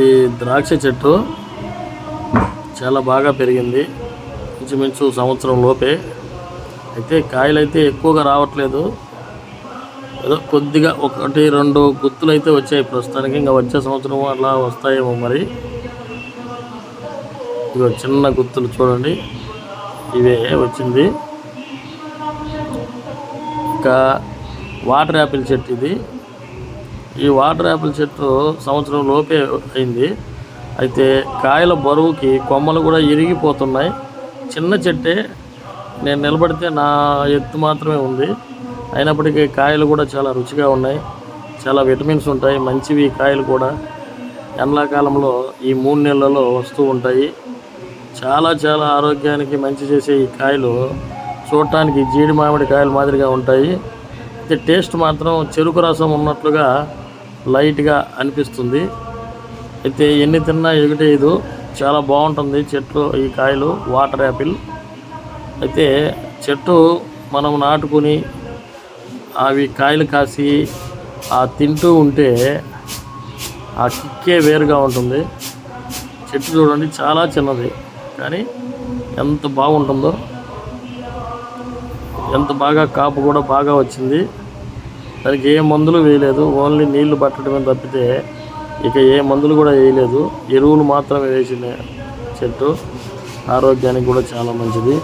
ఈ ద్రాక్ష చెట్టు చాలా బాగా పెరిగింది, ఇంచుమించు సంవత్సరం లోపే. అయితే కాయలు అయితే ఎక్కువగా రావట్లేదు, ఏదో కొద్దిగా 1-2 గుత్తులు అయితే వచ్చాయి ప్రస్తుతానికి. ఇంకా వచ్చే సంవత్సరం అలా వస్తాయేమో మరి. ఇదిగో చిన్న గుత్తులు చూడండి, ఇవే వచ్చింది. ఇంకా వాటర్ యాపిల్ చెట్టు ఇది. ఈ వాటర్ యాపిల్ చెట్టు సంవత్సరం లోపే అయింది. అయితే కాయల బరువుకి కొమ్మలు కూడా ఇరిగిపోతున్నాయి. చిన్న చెట్టే, నేను నిలబడితే నా ఎత్తు మాత్రమే ఉంది. అయినప్పటికీ కాయలు కూడా చాలా రుచిగా ఉన్నాయి, చాలా విటమిన్స్ ఉంటాయి, మంచివి కాయలు కూడా. ఎండాకాలంలో ఈ 3 నెలలలో వస్తూ ఉంటాయి. చాలా చాలా ఆరోగ్యానికి మంచి చేసే ఈ కాయలు చూడటానికి జీడి మామిడి కాయల మాదిరిగా ఉంటాయి. అయితే టేస్ట్ మాత్రం చెరుకు రసం ఉన్నట్లుగా లైట్గా అనిపిస్తుంది. అయితే ఎన్ని తిన్నా ఎగుటేయదు, చాలా బాగుంటుంది చెట్లు ఈ కాయలు వాటర్ యాపిల్. అయితే చెట్టు మనం నాటుకుని అవి కాయలు కాసి తింటూ ఉంటే ఆ కిక్కే వేరుగా ఉంటుంది. చెట్టు చూడండి చాలా చిన్నది, కానీ ఎంత బాగుంటుందో, ఎంత బాగా కాపు కూడా బాగా వచ్చింది. దానికి ఏ మందులు వేయలేదు, ఓన్లీ నీళ్లు పట్టడమే తప్పితే ఇక ఏ మందులు కూడా వేయలేదు. ఎరువులు మాత్రమే వేసిన చెట్టు, ఆరోగ్యానికి కూడా చాలా మంచిది.